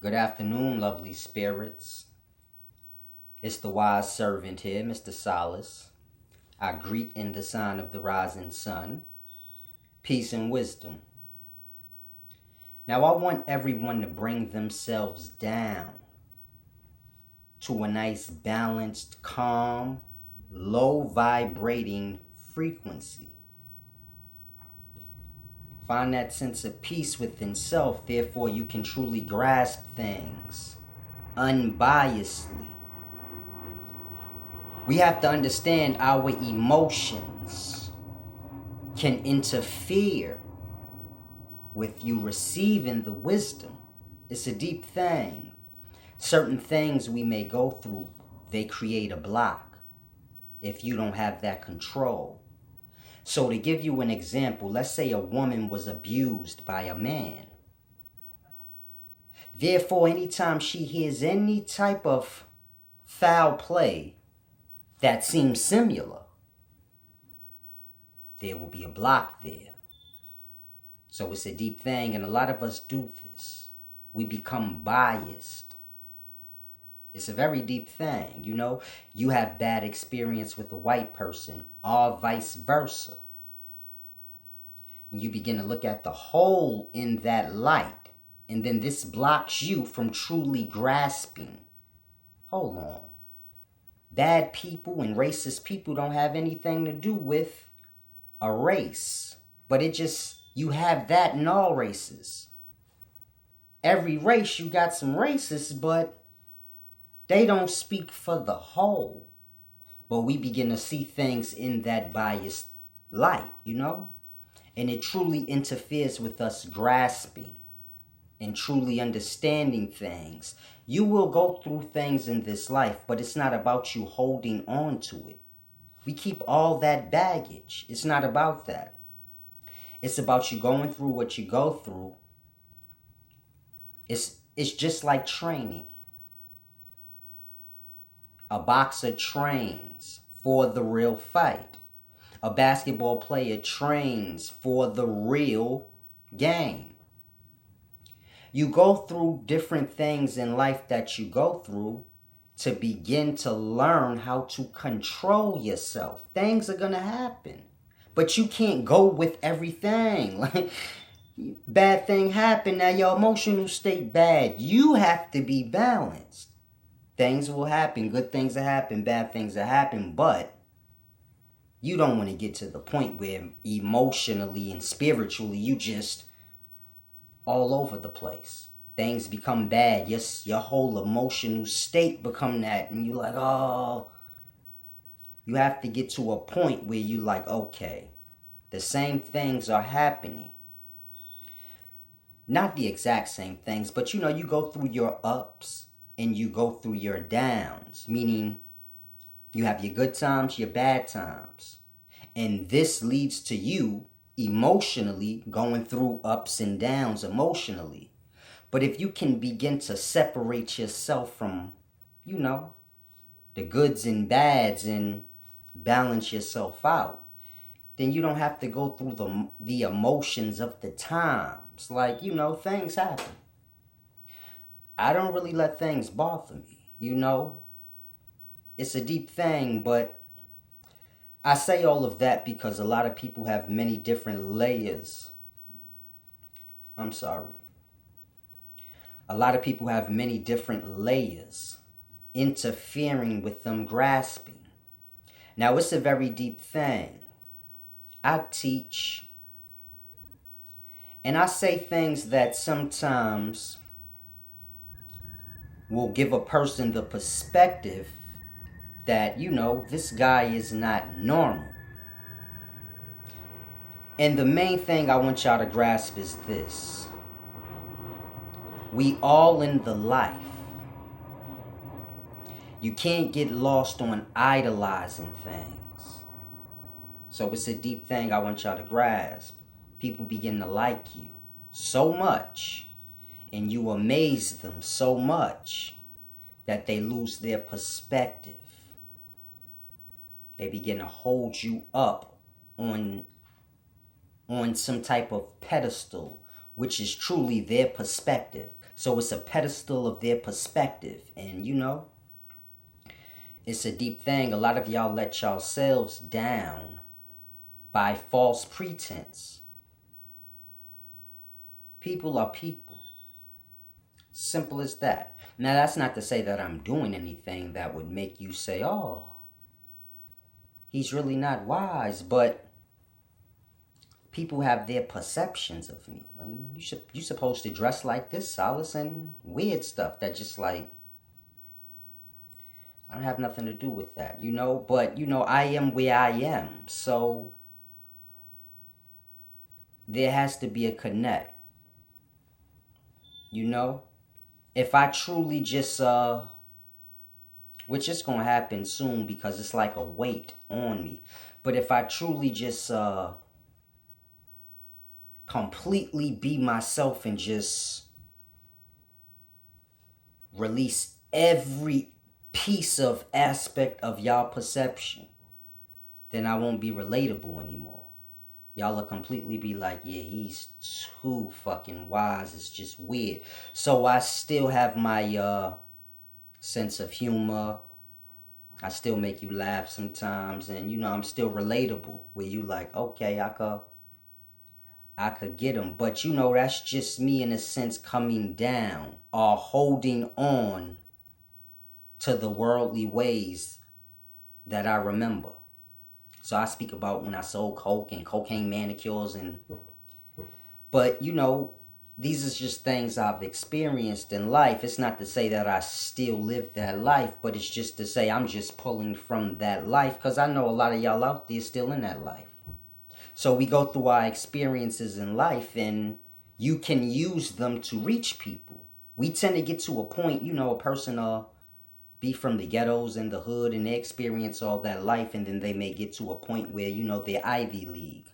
Good afternoon, lovely spirits. It's the wise servant here, Mr. Solace. I greet in the sign of the rising sun, peace and wisdom. Now, I want everyone to bring themselves down to a nice, balanced, calm, low vibrating frequency. Find that sense of peace within self, therefore, you can truly grasp things unbiasedly. We have to understand our emotions can interfere with you receiving the wisdom. It's a deep thing. Certain things we may go through, they create a block if you don't have that control. So to give you an example, let's say a woman was abused by a man. Therefore, anytime she hears any type of foul play that seems similar, there will be a block there. So it's a deep thing, and a lot of us do this. We become biased. It's a very deep thing, you know. You have bad experience with a white person, or vice versa. And you begin to look at the whole in that light, and then this blocks you from truly grasping. Hold on. Bad people and racist people don't have anything to do with a race, but it just, you have that in all races. Every race, you got some racists, but they don't speak for the whole. But we begin to see things in that biased light, you know? And it truly interferes with us grasping and truly understanding things. You will go through things in this life, but it's not about you holding on to it. We keep all that baggage. It's not about that. It's about you going through what you go through. It's just like training. A boxer trains for the real fight. A basketball player trains for the real game. You go through different things in life that you go through to begin to learn how to control yourself. Things are going to happen, but you can't go with everything. Like, bad thing happened, now your emotional state bad. You have to be balanced. Things will happen, good things will happen, bad things will happen, but you don't want to get to the point where emotionally and spiritually you just all over the place. Things become bad. Yes, your whole emotional state become that, and you're like, oh. You have to get to a point where you like, okay, the same things are happening. Not the exact same things, but you know, you go through your ups and you go through your downs, meaning you have your good times, your bad times. And this leads to you emotionally going through ups and downs emotionally. But if you can begin to separate yourself from, you know, the goods and bads and balance yourself out, then you don't have to go through the emotions of the times. Like, you know, things happen. I don't really let things bother me, you know. It's a deep thing, but I say all of that because a lot of people have many different layers. I'm sorry. A lot of people have many different layers interfering with them grasping. Now, it's a very deep thing. I teach and I say things that sometimes will give a person the perspective that, you know, this guy is not normal. And the main thing I want y'all to grasp is this. We all in the life. You can't get lost on idolizing things. So it's a deep thing I want y'all to grasp. People begin to like you so much, and you amaze them so much that they lose their perspective. They begin to hold you up on some type of pedestal, which is truly their perspective. So it's a pedestal of their perspective. And you know, it's a deep thing. A lot of y'all let yourselves down by false pretense. People are people. Simple as that. Now, that's not to say that I'm doing anything that would make you say, oh, he's really not wise. But people have their perceptions of me. I mean, you're supposed to dress like this, Solace, and weird stuff that just like, I don't have nothing to do with that, you know? But, you know, I am where I am. So there has to be a connect, you know? If I truly just, which is going to happen soon because it's like a weight on me. But if I truly just, completely be myself and just release every piece of aspect of y'all perception, then I won't be relatable anymore. Y'all will completely be like, yeah, he's too fucking wise. It's just weird. So I still have my sense of humor. I still make you laugh sometimes. And, you know, I'm still relatable. Where you like, okay, I could get him. But, you know, that's just me in a sense coming down or holding on to the worldly ways that I remember. So I speak about when I sold coke and cocaine manicures but you know, these are just things I've experienced in life. It's not to say that I still live that life, but it's just to say I'm just pulling from that life because I know a lot of y'all out there still in that life. So we go through our experiences in life and you can use them to reach people. We tend to get to a point, you know, a person be from the ghettos and the hood and they experience all that life and then they may get to a point where, you know, they're Ivy League.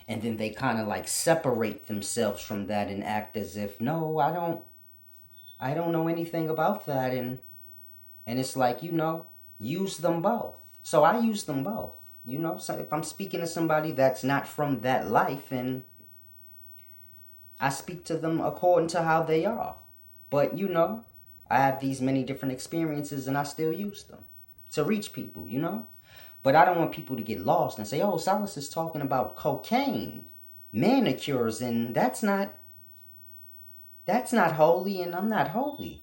And then they kind of like separate themselves from that and act as if, no, I don't know anything about that. And it's like, you know, use them both. So I use them both. You know, so if I'm speaking to somebody that's not from that life and I speak to them according to how they are. But, you know, I have these many different experiences and I still use them to reach people, you know? But I don't want people to get lost and say, oh, Solace is talking about cocaine, manicures, and that's not holy and I'm not holy.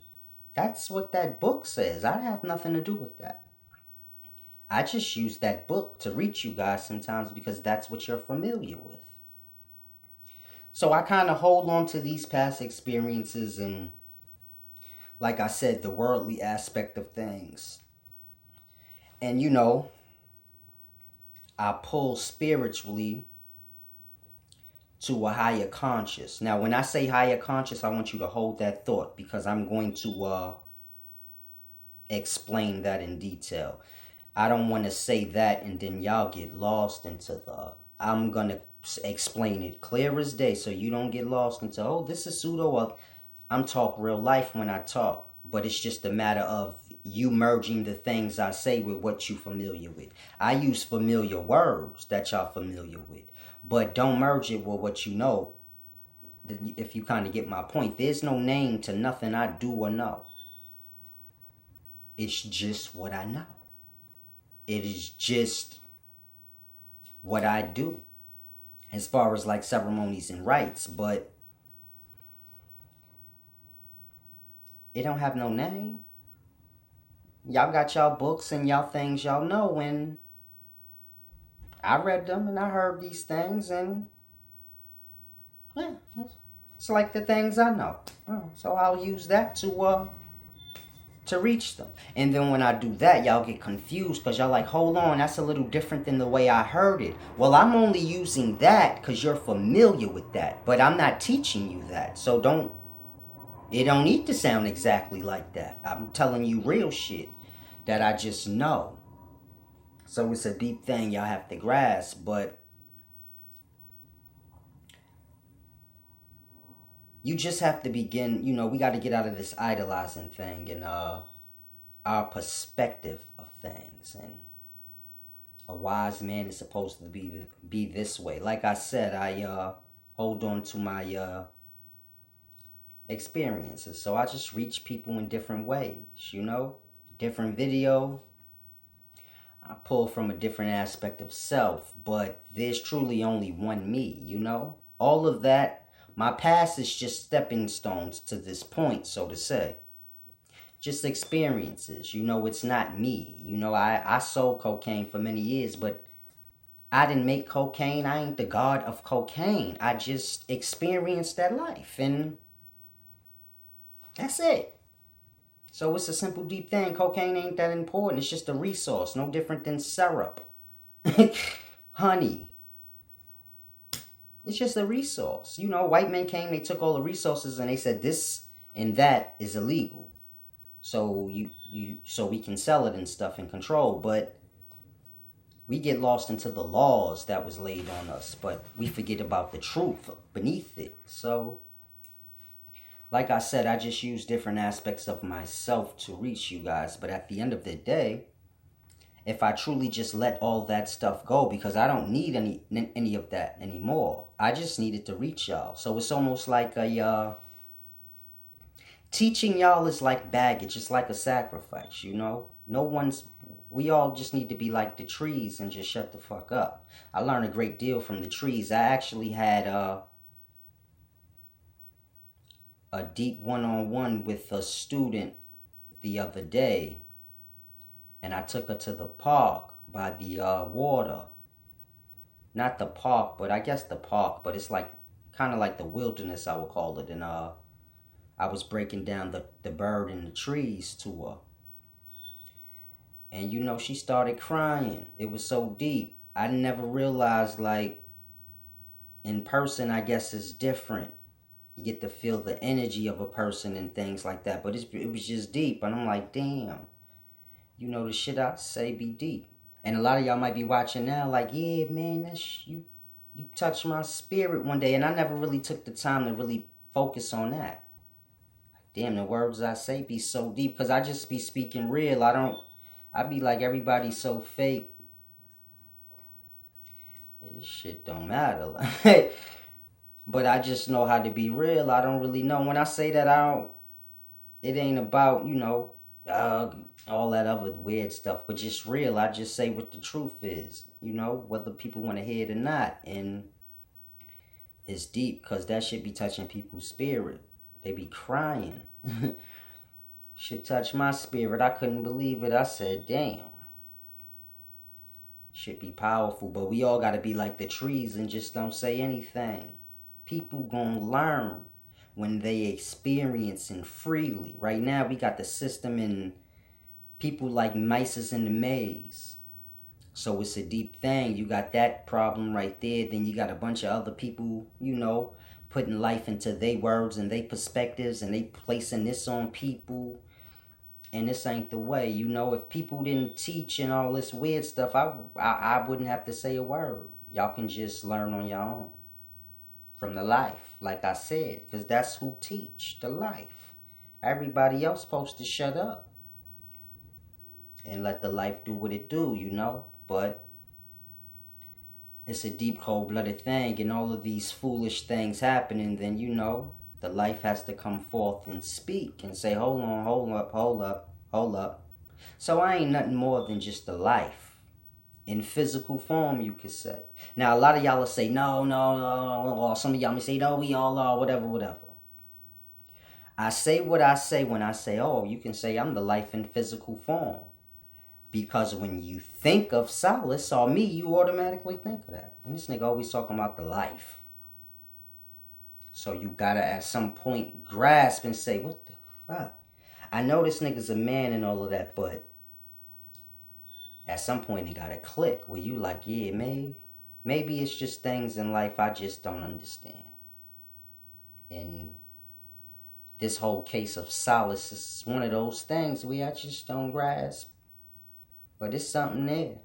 That's what that book says. I have nothing to do with that. I just use that book to reach you guys sometimes because that's what you're familiar with. So I kind of hold on to these past experiences and, like I said, the worldly aspect of things. And, you know, I pull spiritually to a higher conscious. Now, when I say higher conscious, I want you to hold that thought because I'm going to explain that in detail. I don't want to say that and then y'all get lost into I'm going to explain it clear as day so you don't get lost into, oh, this is pseudo. Or I'm talk real life when I talk, but it's just a matter of you merging the things I say with what you're familiar with. I use familiar words that y'all familiar with, but don't merge it with what you know. If you kind of get my point, there's no name to nothing I do or know. It's just what I know. It is just what I do as far as like ceremonies and rites, but it don't have no name. Y'all got y'all books and y'all things y'all know, and I read them and I heard these things, and yeah, it's like the things I know. So I'll use that to reach them. And then when I do that, y'all get confused because y'all like, hold on, that's a little different than the way I heard it. Well, I'm only using that because you're familiar with that, but I'm not teaching you that. So it don't need to sound exactly like that. I'm telling you real shit that I just know. So it's a deep thing y'all have to grasp, but you just have to begin, you know, we got to get out of this idolizing thing and our perspective of things. And a wise man is supposed to be this way. Like I said, I hold on to my experiences. So I just reach people in different ways, different video. I pull from a different aspect of self, but there's truly only one me. All of that, my past is just stepping stones to this point, so to say. Just experiences. It's not me. I sold cocaine for many years, but I didn't make cocaine. I ain't the god of cocaine. I just experienced that life, and that's it. So it's a simple, deep thing. Cocaine ain't that important. It's just a resource, no different than syrup, honey. It's just a resource. White men came, they took all the resources, and they said this and that is illegal. So so we can sell it and stuff and control, but we get lost into the laws that was laid on us, but we forget about the truth beneath it. So, like I said, I just use different aspects of myself to reach you guys. But at the end of the day, if I truly just let all that stuff go, because I don't need any of that anymore, I just needed to reach y'all. So it's almost like teaching y'all is like baggage. It's like a sacrifice. We all just need to be like the trees and just shut the fuck up. I learned a great deal from the trees. I actually had a deep one-on-one with a student the other day, and I took her to the park by the water. Not the park, but I guess the park, but it's like kind of like the wilderness, I would call it. And I was breaking down the bird in the trees to her. And she started crying. It was so deep. I never realized, like, in person, I guess it's different. You get to feel the energy of a person and things like that. But it was just deep. And I'm like, damn. The shit I say be deep. And a lot of y'all might be watching now like, yeah, man, you touched my spirit one day. And I never really took the time to really focus on that. Damn, the words I say be so deep. Because I just be speaking real. I be like, everybody's so fake. This shit don't matter. But I just know how to be real. I don't really know. When I say that, it ain't about, all that other weird stuff, but just real. I just say what the truth is, whether people want to hear it or not. And it's deep because that shit be touching people's spirit. They be crying. Shit touched my spirit. I couldn't believe it. I said, damn. Shit be powerful, but we all gotta be like the trees and just don't say anything. People gonna learn when they experiencing freely. Right now, we got the system and people like mice in the maze. So it's a deep thing. You got that problem right there. Then you got a bunch of other people, putting life into their words and their perspectives, and they placing this on people. And this ain't the way. If people didn't teach and all this weird stuff, I wouldn't have to say a word. Y'all can just learn on your own. From the life, like I said. Because that's who teach, the life. Everybody else supposed to shut up. And let the life do what it do, But it's a deep, cold-blooded thing. And all of these foolish things happen. And then, the life has to come forth and speak and say, hold on, hold up. So I ain't nothing more than just a life. In physical form, you could say. Now, a lot of y'all will say, no, or some of y'all may say, no, we all are, whatever. I say what I say when I say, oh, you can say I'm the life in physical form. Because when you think of Solace or me, you automatically think of that. And this nigga always talking about the life. So you gotta at some point grasp and say, what the fuck? I know this nigga's a man and all of that, but at some point it gotta click where you like, yeah, maybe it's just things in life I just don't understand. And this whole case of Solace is one of those things where I just don't grasp. But it's something there.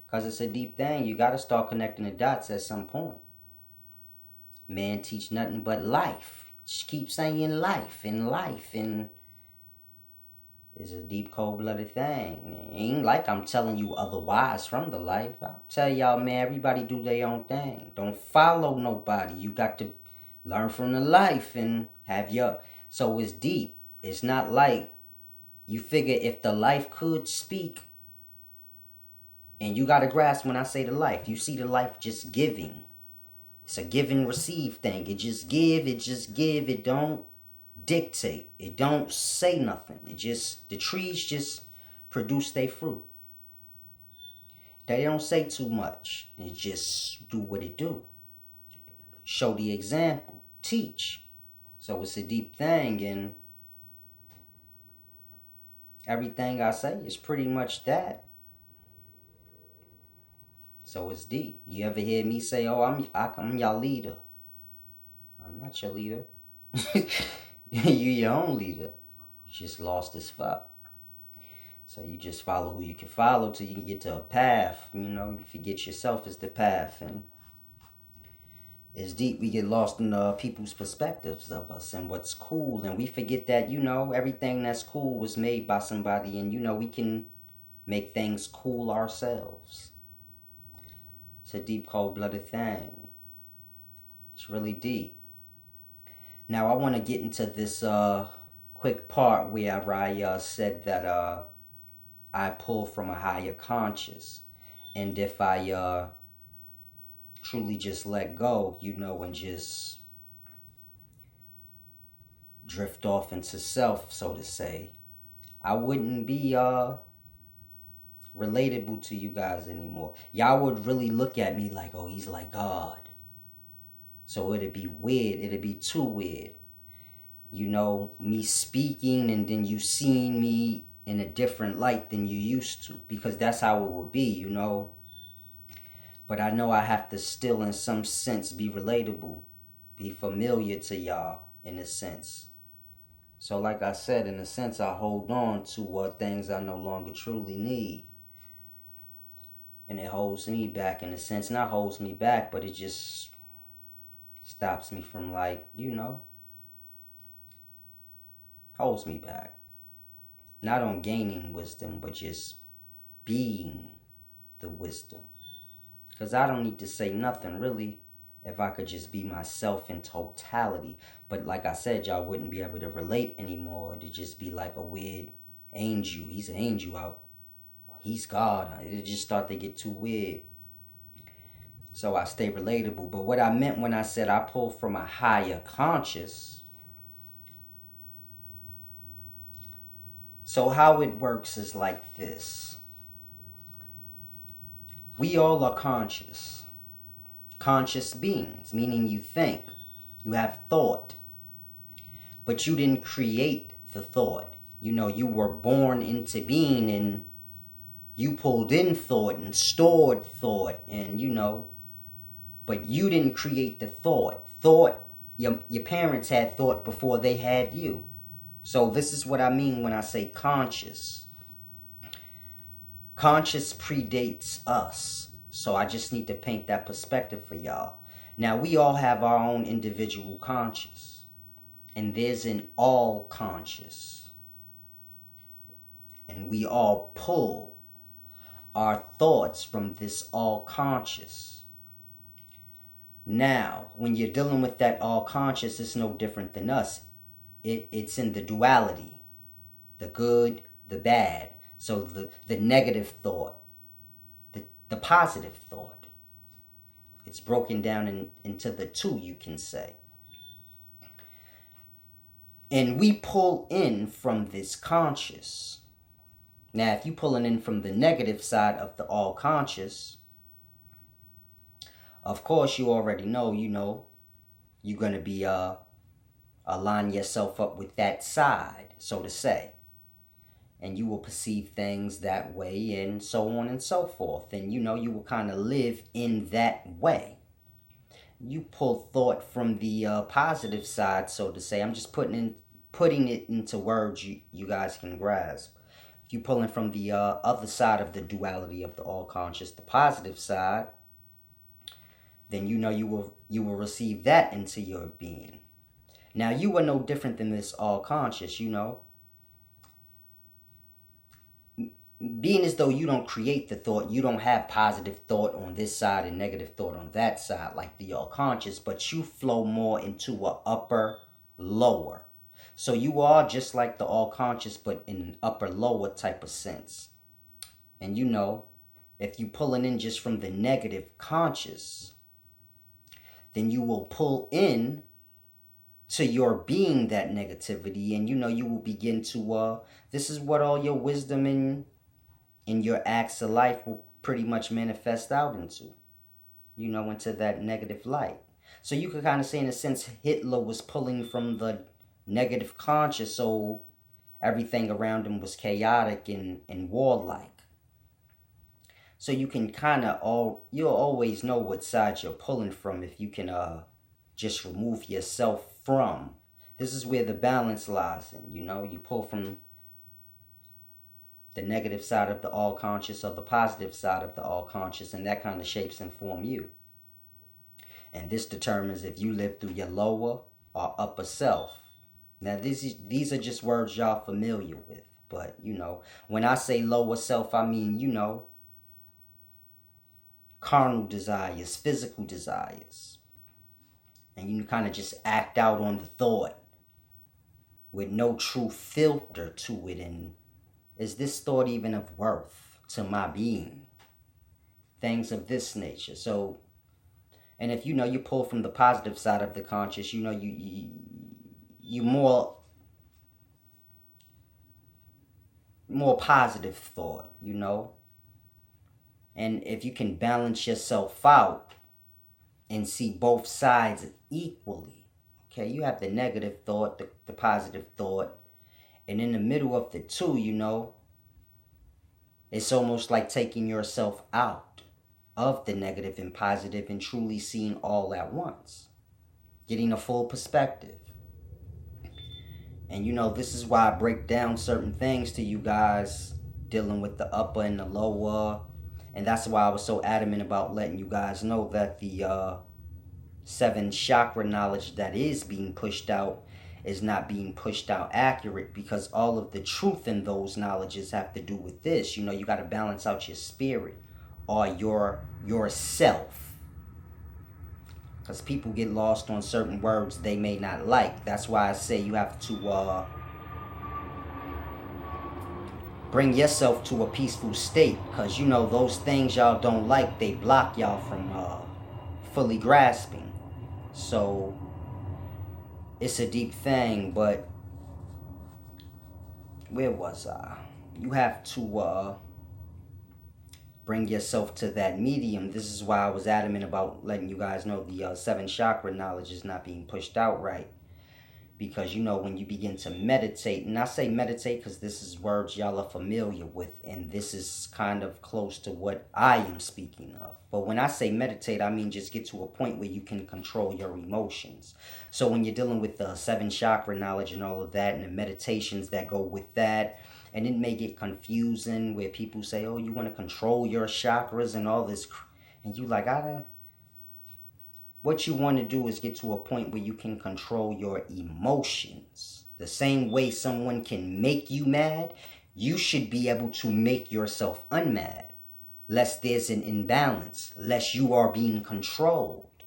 Because it's a deep thing. You gotta start connecting the dots at some point. Man teach nothing but life. Just keep saying life, and it's a deep, cold-blooded thing. It ain't like I'm telling you otherwise from the life. I'll tell y'all, man, everybody do their own thing. Don't follow nobody. You got to learn from the life and have your So it's deep. It's not like you figure if the life could speak, and you got to grasp when I say the life, you see the life just giving. It's a give and receive thing. It just give, it don't dictate. It don't say nothing. The trees just produce their fruit. They don't say too much. It just do what it do. Show the example. Teach. So it's a deep thing, and everything I say is pretty much that. So it's deep. You ever hear me say, "Oh, I'm your leader"? I'm not your leader. You your own leader. You just lost as fuck. So you just follow who you can follow till you can get to a path. You forget yourself is the path, and it's deep. We get lost in people's perspectives of us and what's cool, and we forget that everything that's cool was made by somebody, and we can make things cool ourselves. It's a deep, cold-blooded thing. It's really deep. Now I want to get into this quick part where I said that I pull from a higher conscious, and if I truly just let go, and just drift off into self, so to say, I wouldn't be relatable to you guys anymore. Y'all would really look at me like, oh, he's like God. So it'd be weird. It'd be too weird. Me speaking and then you seeing me in a different light than you used to. Because that's how it would be, But I know I have to still, in some sense, be relatable. Be familiar to y'all, in a sense. So like I said, in a sense, I hold on to things I no longer truly need. And it holds me back, in a sense. Not holds me back, but it just stops me from, holds me back. Not on gaining wisdom, but just being the wisdom. Because I don't need to say nothing, really, if I could just be myself in totality. But like I said, y'all wouldn't be able to relate anymore. It'd just be like a weird angel. He's an angel out. He's God. It'd just start to get too weird. So I stay relatable. But what I meant when I said I pull from a higher conscious. So how it works is like this. We all are conscious. Conscious beings, meaning you think. You have thought. But you didn't create the thought. You were born into being, and you pulled in thought and stored thought, and but you didn't create the thought. Your parents had thought before they had you. So this is what I mean when I say conscious. Conscious predates us. So I just need to paint that perspective for y'all. Now, we all have our own individual conscious. And there's an all conscious. And we all pull our thoughts from this all conscious. Now, when you're dealing with that all conscious, it's no different than us. It's in the duality. The good, the bad. So the negative thought, the positive thought. It's broken down into the two, you can say. And we pull in from this conscious. Now, if you're pulling in from the negative side of the all conscious, of course you already know, you're going to be align yourself up with that side, so to say. And you will perceive things that way, and so on and so forth. And you will kind of live in that way. You pull thought from the positive side, so to say. I'm just putting it into words you guys can grasp. If you pulling from the other side of the duality of the all conscious, the positive side, then you will receive that into your being. Now, you are no different than this all conscious, Being as though you don't create the thought, you don't have positive thought on this side and negative thought on that side like the all conscious, but you flow more into a upper, lower. So you are just like the all conscious, but in an upper lower type of sense. And if you pulling in just from the negative conscious, then you will pull in to your being that negativity, and you will begin to this is what all your wisdom in your acts of life will pretty much manifest out into, into that negative light. So you could kind of say, in a sense, Hitler was pulling from the negative conscious, so everything around him was chaotic and warlike. So you can kind of you'll always know what side you're pulling from if you can just remove yourself from. This is where the balance lies in, you pull from the negative side of the all conscious or the positive side of the all conscious, and that kind of shapes and form you. And this determines if you live through your lower or upper self. Now these are just words y'all familiar with, but when I say lower self, I mean carnal desires, physical desires. And you kind of just act out on the thought with no true filter to it. And is this thought even of worth to my being? Things of this nature. So, and if you pull from the positive side of the conscious, you more positive thought, And if you can balance yourself out and see both sides equally, okay, you have the negative thought, the positive thought, and in the middle of the two, it's almost like taking yourself out of the negative and positive and truly seeing all at once, getting a full perspective. And this is why I break down certain things to you guys, dealing with the upper and the lower. And that's why I was so adamant about letting you guys know that the 7 chakra knowledge that is being pushed out is not being pushed out accurate, because all of the truth in those knowledges have to do with this. You got to balance out your spirit or yourself. Because people get lost on certain words they may not like. That's why I say you have to bring yourself to a peaceful state. Because, those things y'all don't like, they block y'all from fully grasping. So, it's a deep thing, but where was I? You have to bring yourself to that medium. This is why I was adamant about letting you guys know the 7 chakra knowledge is not being pushed out right. Because, when you begin to meditate, and I say meditate because this is words y'all are familiar with, and this is kind of close to what I am speaking of. But when I say meditate, I mean just get to a point where you can control your emotions. So when you're dealing with the 7 chakra knowledge and all of that, and the meditations that go with that, and it may get confusing where people say, oh, you want to control your chakras and all this, and you like, what you want to do is get to a point where you can control your emotions. The same way someone can make you mad, you should be able to make yourself unmad, lest there's an imbalance, lest you are being controlled.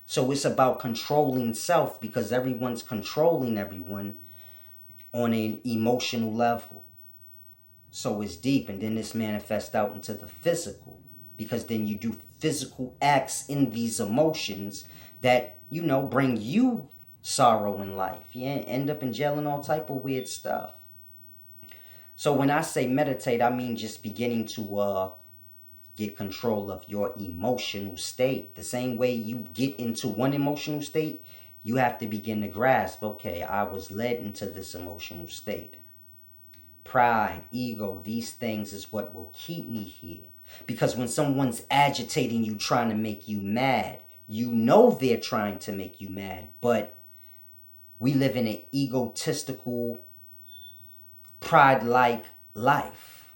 So it's about controlling self, because everyone's controlling everyone on an emotional level. So it's deep, and then this manifests out into the physical, because then you do physical acts in these emotions that, bring you sorrow in life. You end up in jail and all type of weird stuff. So when I say meditate, I mean just beginning to get control of your emotional state. The same way you get into one emotional state, you have to begin to grasp, okay, I was led into this emotional state. Pride, ego, these things is what will keep me here. Because when someone's agitating you, trying to make you mad, they're trying to make you mad. But we live in an egotistical, pride-like life.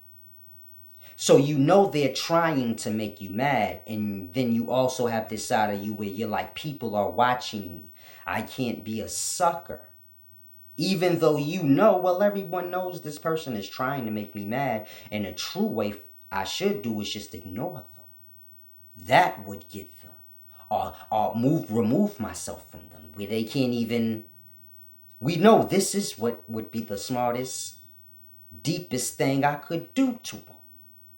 So they're trying to make you mad. And then you also have this side of you where you're like, people are watching me. I can't be a sucker. Even though well, everyone knows this person is trying to make me mad. And a true way I should do is just ignore them. That would get them. Or remove myself from them, where they can't even We know this is what would be the smartest, deepest thing I could do to them.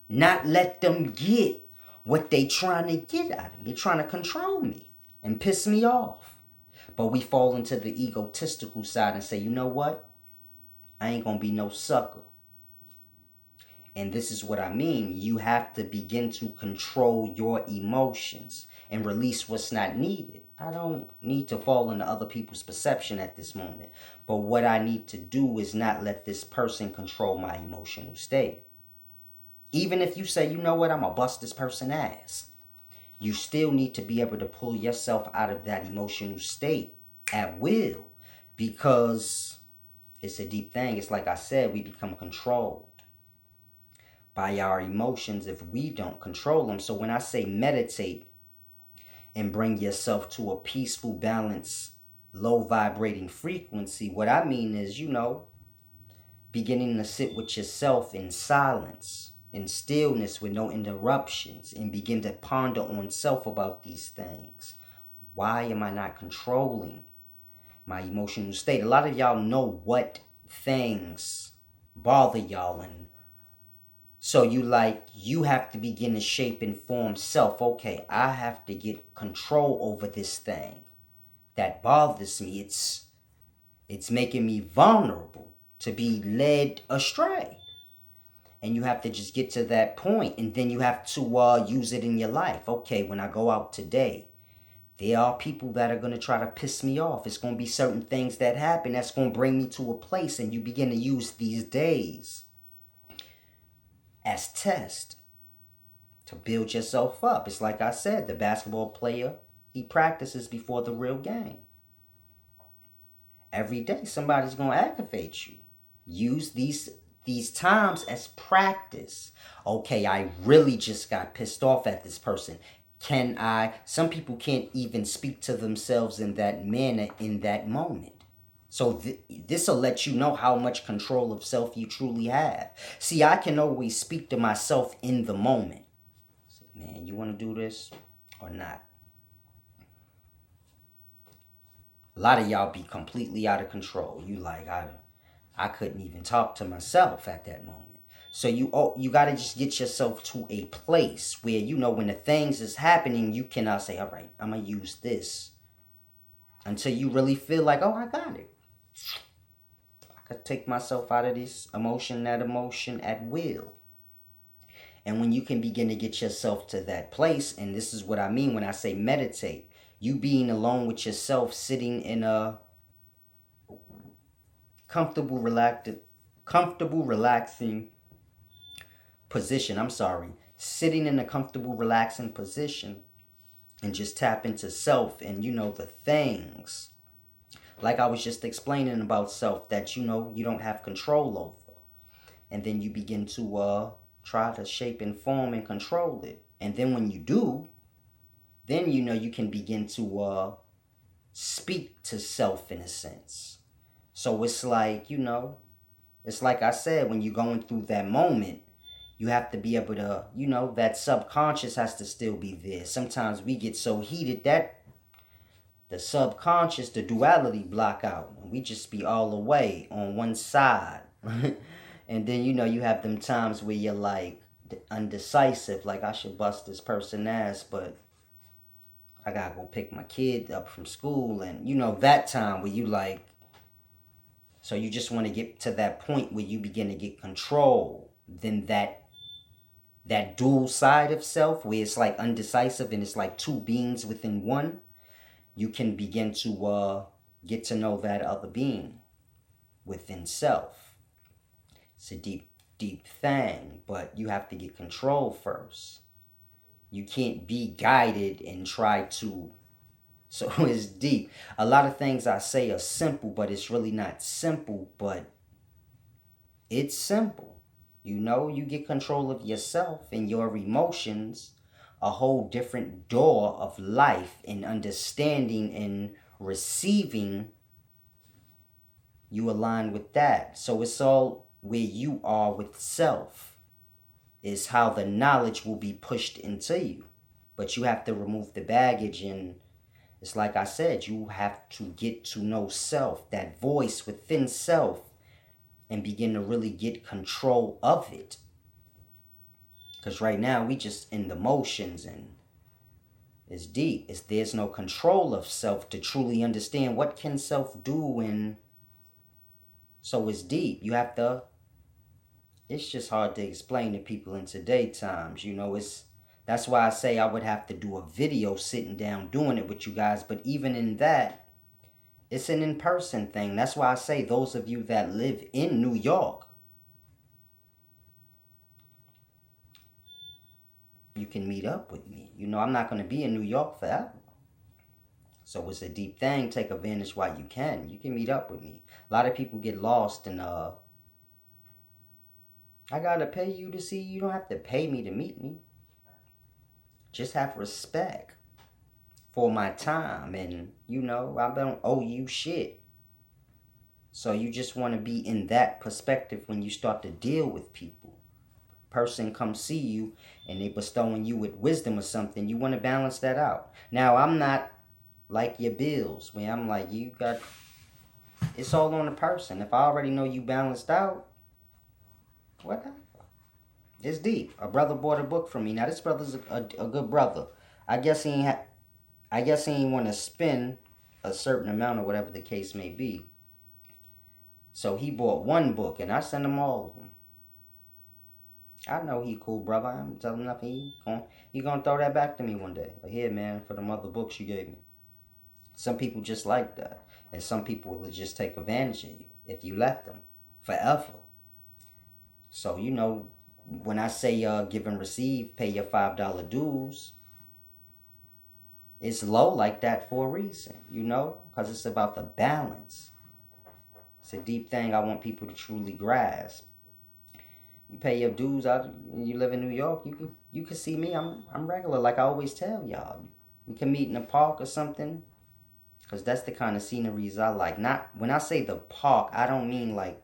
Not let them get what they trying to get out of me. They're trying to control me and piss me off. But we fall into the egotistical side and say, you know what? I ain't going to be no sucker. And this is what I mean. You have to begin to control your emotions and release what's not needed. I don't need to fall into other people's perception at this moment. But what I need to do is not let this person control my emotional state. Even if you say, you know what, I'm going to bust this person's ass. You still need to be able to pull yourself out of that emotional state at will. Because it's a deep thing. It's like I said, we become controlled by our emotions if we don't control them. So when I say meditate and bring yourself to a peaceful, balanced, low vibrating frequency, what I mean is, beginning to sit with yourself in silence, in stillness with no interruptions, and begin to ponder on self about these things. Why am I not controlling my emotional state? A lot of y'all know what things bother y'all, and so you have to begin to shape and form self. Okay, I have to get control over this thing that bothers me. It's making me vulnerable to be led astray. And you have to just get to that point, and then you have to use it in your life. Okay, when I go out today, there are people that are going to try to piss me off. It's going to be certain things that happen that's going to bring me to a place, and you begin to use these days as test to build yourself up. It's like I said, the basketball player, he practices before the real game. Every day somebody's going to aggravate you. Use these times as practice. Okay, I really just got pissed off at this person. Some people can't even speak to themselves in that manner in that moment. So this will let you know how much control of self you truly have. See, I can always speak to myself in the moment. Say, man, you want to do this or not? A lot of y'all be completely out of control. You like, I couldn't even talk to myself at that moment. So you got to just get yourself to a place where, when the things is happening, you cannot say, all right, I'm going to use this until you really feel like, oh, I got it. I could take myself out of this emotion, that emotion at will. And when you can begin to get yourself to that place, and this is what I mean when I say meditate, you being alone with yourself, sitting in a comfortable, relaxing position. Sitting in a comfortable, relaxing position and just tap into self and, the things. Like I was just explaining about self that, you don't have control over. And then you begin to try to shape and form and control it. And then when you do, then, you can begin to speak to self in a sense. So it's like, it's like I said, when you're going through that moment, you have to be able to, that subconscious has to still be there. Sometimes we get so heated that the subconscious, the duality block out. And we just be all the way on one side. And then, you have them times where you're like undecisive. Like, I should bust this person ass, but I gotta go pick my kid up from school. And, that time where you like, so you just want to get to that point where you begin to get control. Then that dual side of self where it's like undecisive and it's like two beings within one, you can begin to get to know that other being within self. It's a deep, deep thing, but you have to get control first. You can't be guided and try to. So it's deep. A lot of things I say are simple, but it's really not simple, but it's simple. You get control of yourself and your emotions, a whole different door of life and understanding and receiving, you align with that. So it's all where you are with self is how the knowledge will be pushed into you. But you have to remove the baggage and It's like I said, you have to get to know self, that voice within self, and begin to really get control of it. Because right now we just in the motions, and it's deep. There's no control of self to truly understand what can self do, and so it's deep. You have to. It's just hard to explain to people in today's times. That's why I say I would have to do a video sitting down doing it with you guys. But even in that, it's an in-person thing. That's why I say those of you that live in New York, you can meet up with me. I'm not going to be in New York forever. So it's a deep thing. Take advantage while you can. You can meet up with me. A lot of people get lost in, I got to pay you to see you. You don't have to pay me to meet me. Just have respect for my time. And, I don't owe you shit. So you just want to be in that perspective when you start to deal with people. Person come see you and they bestowing you with wisdom or something. You want to balance that out. Now, I'm not like your bills, where I'm like, it's all on the person. If I already know you balanced out, whatever. It's deep. A brother bought a book from me. Now this brother's a good brother. I guess he ain't want to spend a certain amount or whatever the case may be. So he bought one book and I sent him all of them. I know he cool, brother. I'm telling nothing. He gonna throw that back to me one day. Like, here, man, for the other books you gave me. Some people just like that. And some people will just take advantage of you if you let them. Forever. So, when I say give and receive, pay your $5 dues, it's low like that for a reason, because it's about the balance. It's a deep thing I want people to truly grasp. You pay your dues out, you live in New York, you can see me. I'm regular, like I always tell y'all. We can meet in a park or something, because that's the kind of sceneries I like. Not when I say the park, I don't mean like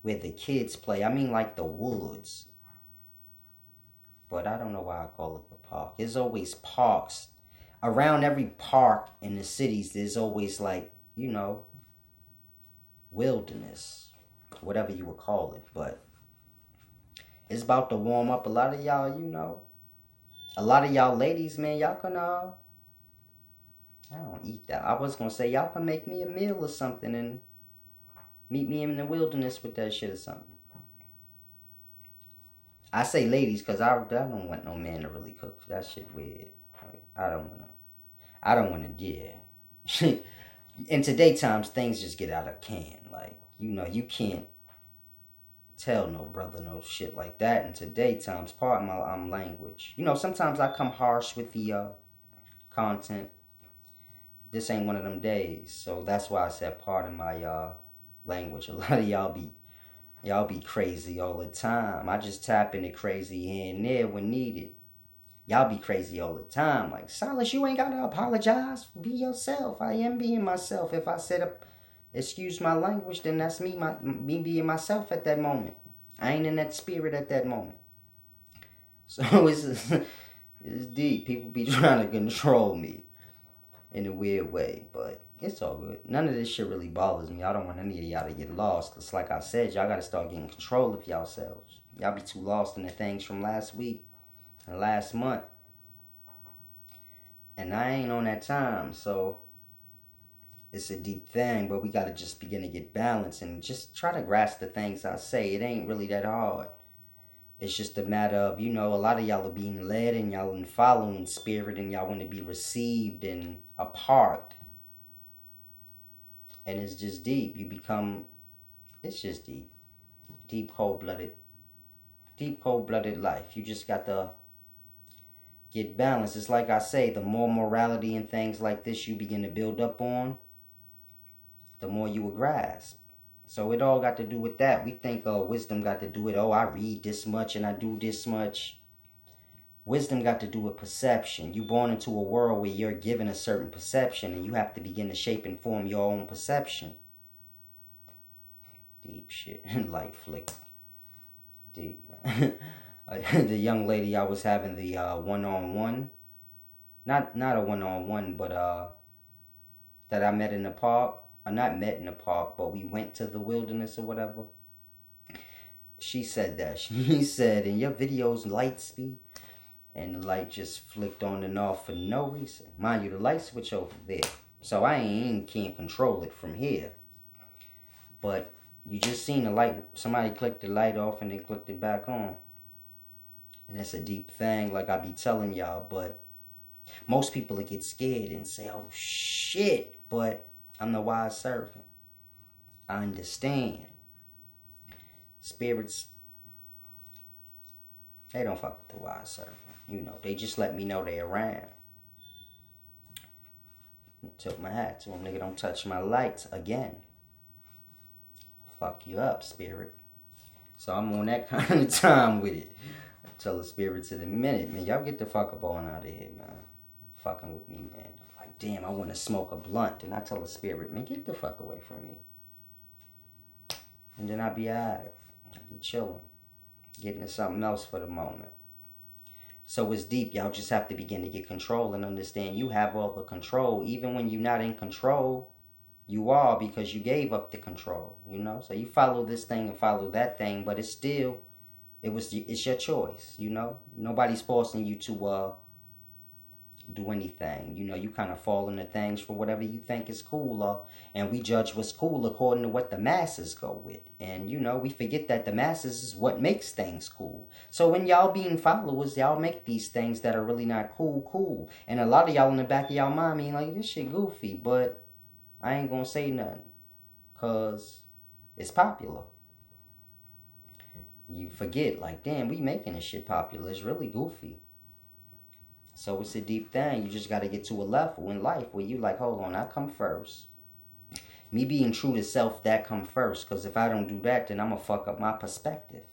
where the kids play. I mean like the woods. But I don't know why I call it the park. There's always parks. Around every park in the cities, there's always like, wilderness. Whatever you would call it. But it's about to warm up. A lot of y'all, a lot of y'all ladies, man, y'all can, I don't eat that. I was going to say, y'all can make me a meal or something and meet me in the wilderness with that shit or something. I say ladies because I don't want no man to really cook. That shit weird. Like, I don't want to, yeah. In today's times, things just get out of can. Like, you can't tell no brother no shit like that in today's times. Pardon my language. Sometimes I come harsh with the content. This ain't one of them days. So that's why I said pardon my language. A lot of y'all be crazy all the time. I just tap into crazy here and there when needed. Y'all be crazy all the time. Like, Silas, you ain't got to apologize. Be yourself. I am being myself. If I said, excuse my language, then that's me being myself at that moment. I ain't in that spirit at that moment. So it's deep. People be trying to control me in a weird way. But it's all good. None of this shit really bothers me. I don't want any of y'all to get lost. Because like I said, y'all got to start getting control of yourselves. Y'all be too lost in the things from last week and last month. And I ain't on that time. So it's a deep thing. But we got to just begin to get balanced. And just try to grasp the things I say. It ain't really that hard. It's just a matter of, a lot of y'all are being led. And y'all in following spirit. And y'all want to be received and a part. And it's just deep. It's just deep. Deep, cold-blooded life. You just got to get balanced. It's like I say, the more morality and things like this you begin to build up on, the more you will grasp. So it all got to do with that. We think wisdom got to do with, I read this much and I do this much. Wisdom got to do with perception. You born into a world where you're given a certain perception and you have to begin to shape and form your own perception. Deep shit. Light flick. Deep, man. The young lady I was having the one-on-one. Not a one-on-one, but that I met in the park, or not met in the park, but we went to the wilderness or whatever. She said that. She said, in your videos, light speed, and the light just flicked on and off for no reason. Mind you, the light switch over there. So I can't control it from here. But you just seen the light, somebody clicked the light off and then clicked it back on. And it's a deep thing, like I be telling y'all, but most people will get scared and say, oh shit, but I'm the wise servant. I understand. Spirits, they don't fuck with the wise servant. You know, they just let me know they around. Took my hat to them. Nigga, don't touch my lights again. Fuck you up, spirit. So I'm on that kind of time with it. I tell the spirits in a minute, man, y'all get the fuck up on out of here, man. Fucking with me, man. I'm like, damn, I want to smoke a blunt. And I tell the spirit, man, get the fuck away from me. And then I'll be alright. I'll be chilling. Getting to something else for the moment. So it's deep. Y'all just have to begin to get control and understand you have all the control. Even when you're not in control, you are, because you gave up the control, you know? So you follow this thing and follow that thing, but it's still, it's your choice, you know? Nobody's forcing you to do anything. You know, you kind of fall into things for whatever you think is cool, and we judge what's cool according to what the masses go with. And, you know, we forget that the masses is what makes things cool. So when y'all being followers, y'all make these things that are really not cool. And a lot of y'all in the back of y'all mind mean like, this shit goofy, but I ain't gonna say nothing, because it's popular. You forget, like, damn, we making this shit popular. It's really goofy. So it's a deep thing. You just got to get to a level in life where you like, hold on, I come first. Me being true to self, that come first. Because if I don't do that, then I'm going to fuck up my perspective.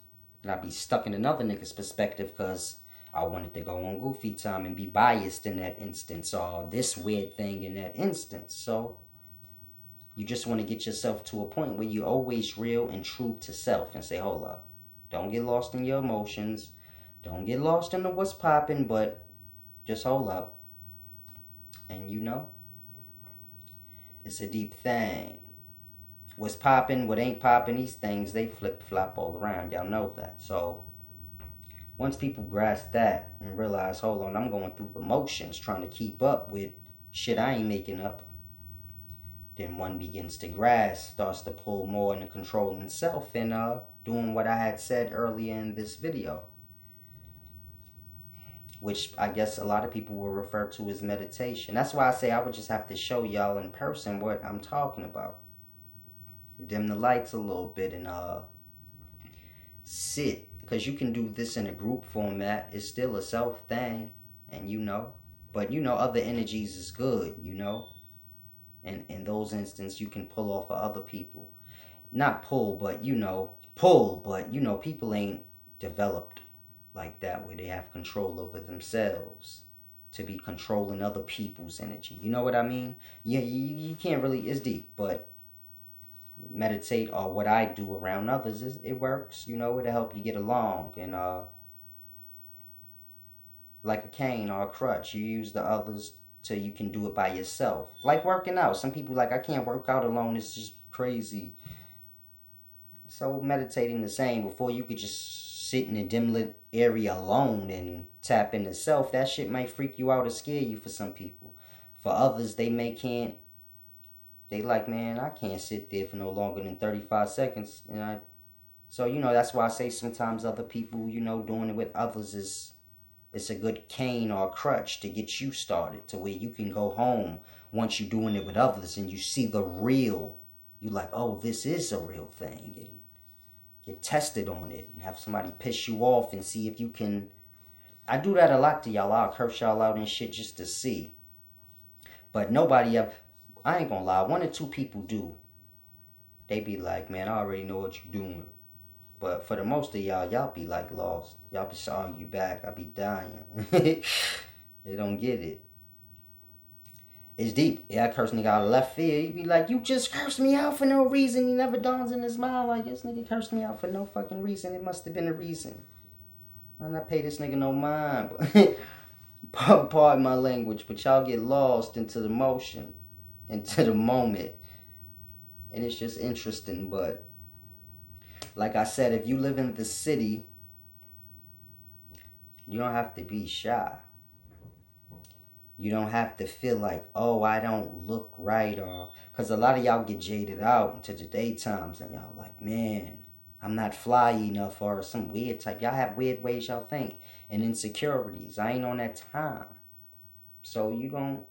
And I'll be stuck in another nigga's perspective because I wanted to go on goofy time and be biased in that instance, or this weird thing in that instance. So you just want to get yourself to a point where you're always real and true to self and say, hold up. Don't get lost in your emotions. Don't get lost in the what's popping, but just hold up. And you know, it's a deep thing. What's popping, what ain't popping, these things, they flip-flop all around. Y'all know that. So once people grasp that and realize, hold on, I'm going through the motions trying to keep up with shit I ain't making up, then one begins to grasp, starts to pull more into controlling self and doing what I had said earlier in this video, which I guess a lot of people will refer to as meditation. That's why I say I would just have to show y'all in person what I'm talking about. Dim the lights a little bit and sit, because you can do this in a group format. It's still a self thing, and you know, but you know, other energies is good, you know, and in those instances you can pull off of other people. Not pull, but you know, people ain't developed like that where they have control over themselves to be controlling other people's energy. You know what I mean? Yeah, you can't really, it's deep, but meditate, or what I do around others, it works. You know, it'll help you get along. And like a cane or a crutch, you use the others till you can do it by yourself. Like working out. Some people like, I can't work out alone, it's just crazy. So meditating the same. Before you could just sit in a dim lit area alone and tap into self, that shit might freak you out or scare you for some people. For others, they like, man, I can't sit there for no longer than 35 seconds. So, you know, that's why I say sometimes other people, you know, doing it with others it's a good cane or a crutch to get you started to where you can go home once you're doing it with others and you see the real. You like, oh, this is a real thing, and get tested on it and have somebody piss you off and see if you can. I do that a lot to y'all. I'll curse y'all out and shit just to see. But nobody ever, I ain't gonna lie, one or two people do. They be like, man, I already know what you're doing. But for the most of y'all be like lost. Y'all be showing you back. I be dying. They don't get it. It's deep. Yeah, I curse nigga out of left field. He be like, you just cursed me out for no reason. He never dawns in his mind like, this nigga cursed me out for no fucking reason. It must have been a reason. I'm not pay this nigga no mind. Pardon my language, but y'all get lost into the motion. into the moment. And it's just interesting. But like I said, if you live in the city, you don't have to be shy. You don't have to feel like, oh, I don't look right, or because a lot of y'all get jaded out into the daytimes and y'all like, man, I'm not fly enough or some weird type. Y'all have weird ways y'all think and insecurities. I ain't on that time. So you don't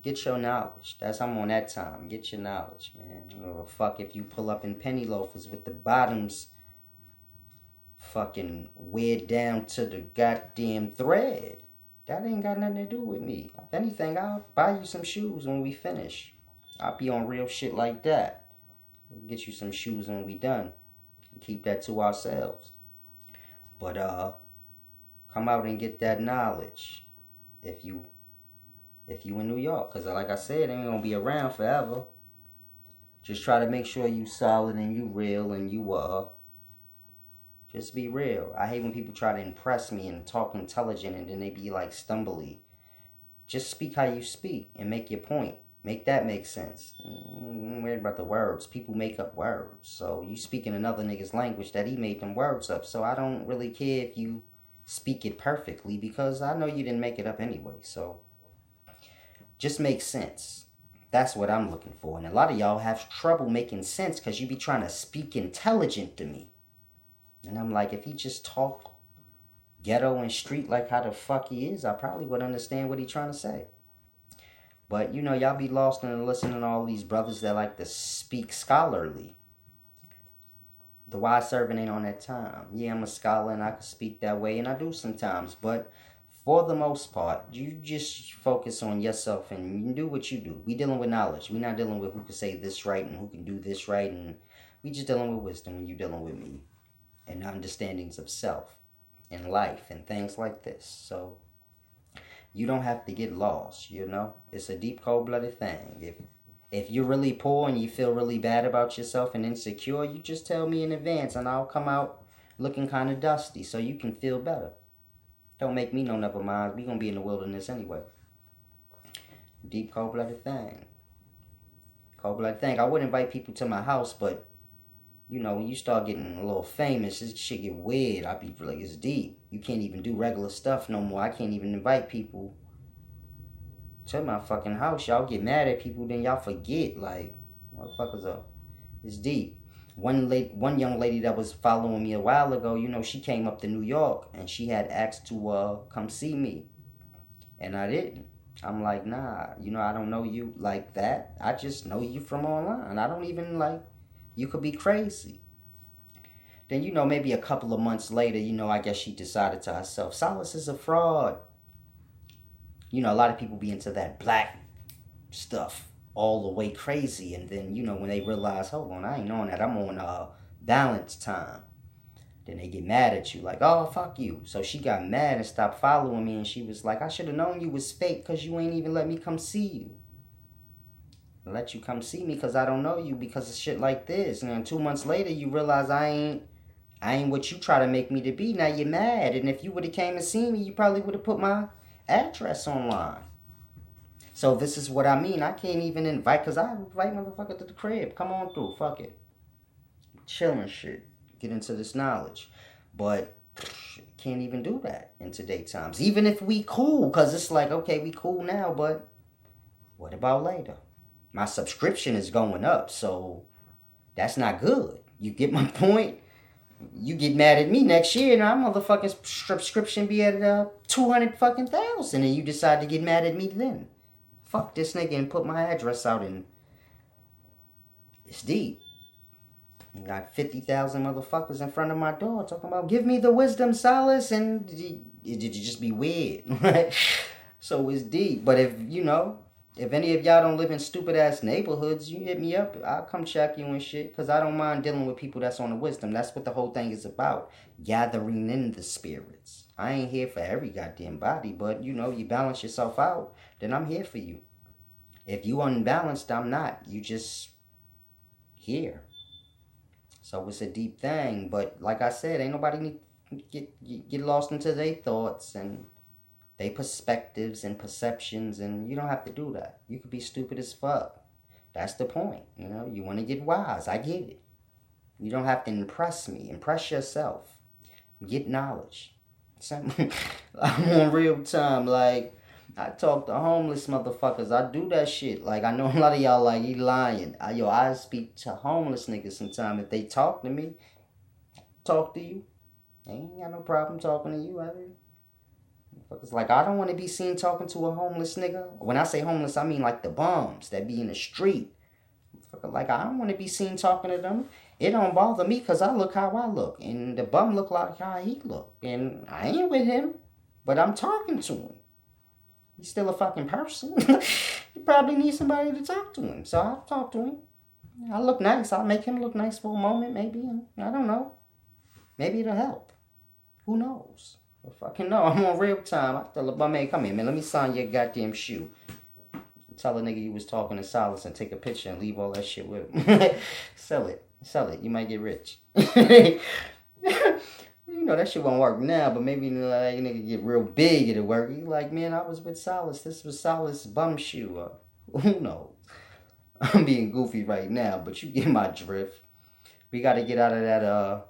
get your knowledge. I'm on that time. Get your knowledge, man. I don't give a fuck if you pull up in penny loafers with the bottoms fucking weighed down to the goddamn thread. That ain't got nothing to do with me. If anything, I'll buy you some shoes when we finish. I'll be on real shit like that. We'll get you some shoes when we done. Keep that to ourselves. But come out and get that knowledge if you in New York. Cause like I said, it ain't gonna be around forever. Just try to make sure you solid and you real and you just be real. I hate when people try to impress me and talk intelligent and then they be like stumbly. Just speak how you speak and make your point. Make that make sense. I'm worried about the words. People make up words. So you speak in another nigga's language that he made them words up. So I don't really care if you speak it perfectly because I know you didn't make it up anyway. So just make sense. That's what I'm looking for. And a lot of y'all have trouble making sense because you be trying to speak intelligent to me. And I'm like, if he just talk ghetto and street like how the fuck he is, I probably would understand what he trying to say. But, you know, y'all be lost in listening to all these brothers that like to speak scholarly. The wise servant ain't on that time. Yeah, I'm a scholar and I can speak that way, and I do sometimes. But for the most part, you just focus on yourself and you do what you do. We dealing with knowledge. We not dealing with who can say this right and who can do this right. And we just dealing with wisdom and you dealing with me. And understandings of self and life and things like this. So you don't have to get lost, you know. It's a deep, cold-blooded thing. If you're really poor and you feel really bad about yourself and insecure, you just tell me in advance and I'll come out looking kind of dusty so you can feel better. Don't make me no never mind. We gonna be in the wilderness anyway. Deep, cold-blooded thing. Cold-blooded thing. I would invite people to my house, but you know, when you start getting a little famous, this shit get weird. I be like, it's deep. You can't even do regular stuff no more. I can't even invite people to my fucking house. Y'all get mad at people, then y'all forget. Like, motherfuckers up. It's deep. One young lady that was following me a while ago, you know, she came up to New York and she had asked to come see me, and I didn't. I'm like, nah, you know, I don't know you like that. I just know you from online. I don't even like. You could be crazy. Then, you know, maybe a couple of months later, you know, I guess she decided to herself, Silas is a fraud. You know, a lot of people be into that black stuff all the way crazy. And then, you know, when they realize, hold on, I ain't on that. I'm on balance time. Then they get mad at you like, oh, fuck you. So she got mad and stopped following me. And she was like, I should have known you was fake because you ain't even let me come see you. Let you come see me because I don't know you because of shit like this. And then 2 months later, you realize I ain't what you try to make me to be. Now you're mad. And if you would have came and seen me, you probably would have put my address online. So this is what I mean. I can't even invite, because I invite motherfucker to the crib. Come on through. Fuck it. Chilling shit. Get into this knowledge. But can't even do that in today's times. Even if we cool. Because it's like, okay, we cool now, but what about later? My subscription is going up, so that's not good. You get my point? You get mad at me next year, and our motherfucking subscription be at 200 fucking thousand, and you decide to get mad at me then. Fuck this nigga and put my address out, and it's deep. You got 50,000 motherfuckers in front of my door talking about, give me the wisdom, Silas, and it just be weird, right? So it's deep. But if, you know, if any of y'all don't live in stupid ass neighborhoods, you hit me up. I'll come check you and shit. Because I don't mind dealing with people that's on the wisdom. That's what the whole thing is about. Gathering in the spirits. I ain't here for every goddamn body. But, you know, you balance yourself out, then I'm here for you. If you unbalanced, I'm not. You just here. So it's a deep thing. But like I said, ain't nobody need get lost into their thoughts and They perspectives and perceptions, and you don't have to do that. You could be stupid as fuck. That's the point. You know, you want to get wise. I get it. You don't have to impress me. Impress yourself. Get knowledge. I'm on real time. Like, I talk to homeless motherfuckers. I do that shit. Like, I know a lot of y'all like, he lying. I speak to homeless niggas sometimes. If they talk to me, talk to you. I ain't got no problem talking to you. Motherfuckers like, I don't want to be seen talking to a homeless nigga. When I say homeless, I mean like the bums that be in the street. Like, I don't want to be seen talking to them. It don't bother me because I look how I look. And the bum look like how he look. And I ain't with him, but I'm talking to him. He's still a fucking person. He probably needs somebody to talk to him. So I'll talk to him. I look nice. I'll make him look nice for a moment, maybe. I don't know. Maybe it'll help. Who knows? I fucking know. I'm on real time. I tell the bum, hey, come here, man. Let me sign your goddamn shoe. Tell a nigga you was talking to Silas and take a picture and leave all that shit with him. Sell it. You might get rich. You know, that shit won't work now, but maybe like nigga get real big, it'll work. You like, man, I was with Silas. This was Silas' bum shoe. Who knows? I'm being goofy right now, but you get my drift. We got to get out of that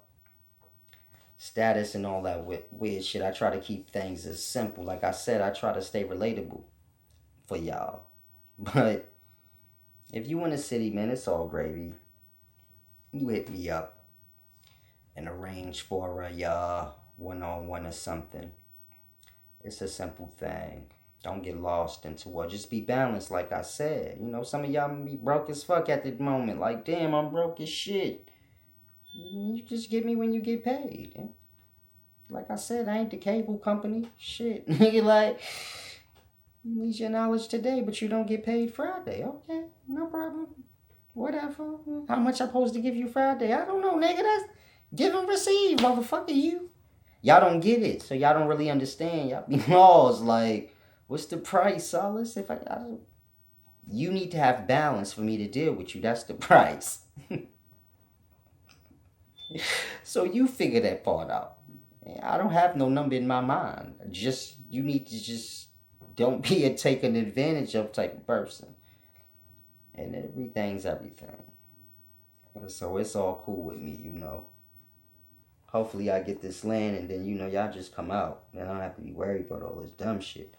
status and all that weird shit. I try to keep things as simple. Like I said, I try to stay relatable for y'all. But if you in the city, man, it's all gravy. You hit me up and arrange for a one-on-one or something. It's a simple thing. Don't get lost into just be balanced, like I said. You know, some of y'all be broke as fuck at the moment. Like, damn, I'm broke as shit. You just get me when you get paid. Like I said, I ain't the cable company. Shit. Nigga, like, you need your knowledge today, but you don't get paid Friday. Okay, no problem. Whatever. How much I'm supposed to give you Friday? I don't know, nigga. That's give and receive, motherfucker, you. Y'all don't get it, so y'all don't really understand. Y'all be lost. Like, what's the price, Solace? If I don't, you need to have balance for me to deal with you. That's the price. So you figure that part out. I don't have no number in my mind. Just, you need to just don't be a taken advantage of type of person. And everything's everything. So it's all cool with me, you know. Hopefully I get this land and then, you know, y'all just come out. Then I don't have to be worried about all this dumb shit.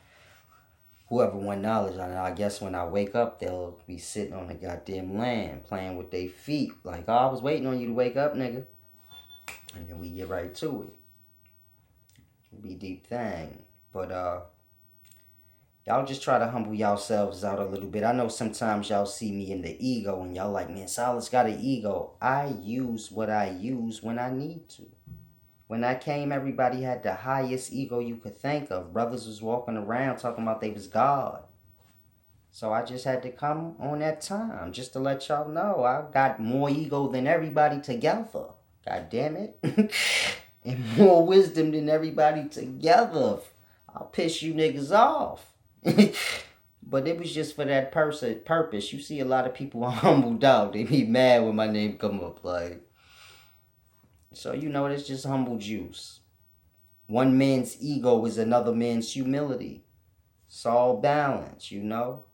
Whoever want knowledge, I guess when I wake up, they'll be sitting on the goddamn land, playing with their feet. Like, oh, I was waiting on you to wake up, nigga. And then we get right to it. It'll be a deep thing. But, y'all just try to humble yourselves out a little bit. I know sometimes y'all see me in the ego and y'all like, man, Silas got an ego. I use what I use when I need to. When I came, everybody had the highest ego you could think of. Brothers was walking around talking about they was God. So I just had to come on that time just to let y'all know I got more ego than everybody together. God damn it. And more wisdom than everybody together. I'll piss you niggas off. But it was just for that purpose. You see a lot of people humbled out. They be mad when my name come up. Like, so you know, it's just humble juice. One man's ego is another man's humility. It's all balance, you know.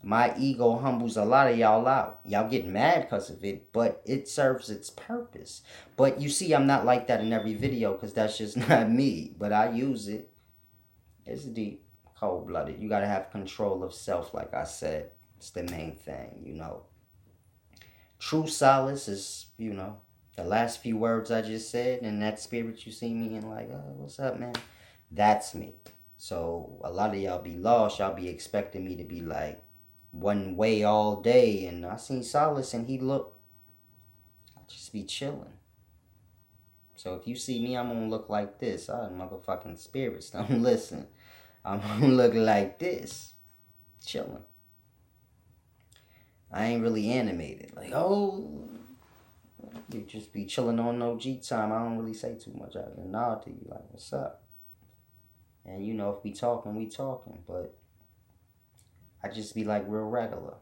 My ego humbles a lot of y'all out. Y'all get mad because of it, but it serves its purpose. But you see, I'm not like that in every video because that's just not me. But I use it. It's deep, cold-blooded. You got to have control of self, like I said. It's the main thing, you know. True solace is, you know, the last few words I just said, and that spirit you see me in, like, oh, what's up, man? That's me. So a lot of y'all be lost. Y'all be expecting me to be like one way all day. And I seen Solace and he look, I just be chilling. So if you see me, I'm going to look like this. Motherfucking spirits, don't listen. I'm going to look like this. Chilling. I ain't really animated. Like, oh, you just be chilling on OG time. I don't really say too much. I just nod to you like, what's up? And you know, if we talking, we talking. But I just be like real regular.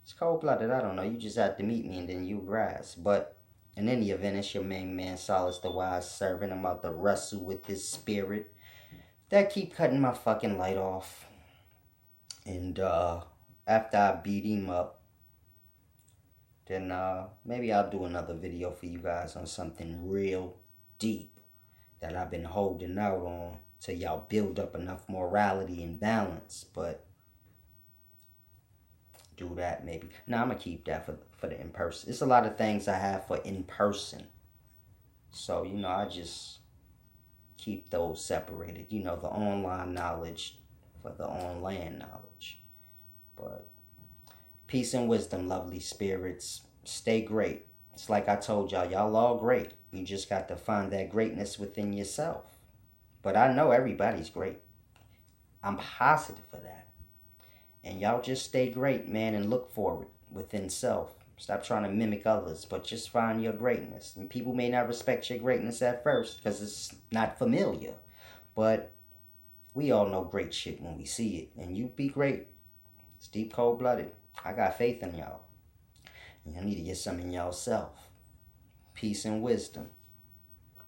It's cold-blooded. I don't know. You just have to meet me and then you grasp. But in any event, it's your main man, Solace the Wise Servant. I'm about to wrestle with this spirit that keep cutting my fucking light off. And after I beat him up, then maybe I'll do another video for you guys on something real deep that I've been holding out on till y'all build up enough morality and balance. But do that maybe. No, I'm gonna keep that for the in person. It's a lot of things I have for in person. So, I just keep those separated. The online knowledge for the on land knowledge. But peace and wisdom, lovely spirits. Stay great. It's like I told y'all all great. You just got to find that greatness within yourself. But I know everybody's great. I'm positive of that. And y'all just stay great, man, and look for it within self. Stop trying to mimic others, but just find your greatness. And people may not respect your greatness at first because it's not familiar. But we all know great shit when we see it. And you be great. It's deep cold blooded. I got faith in y'all. You need to get some in y'all self. Peace and wisdom.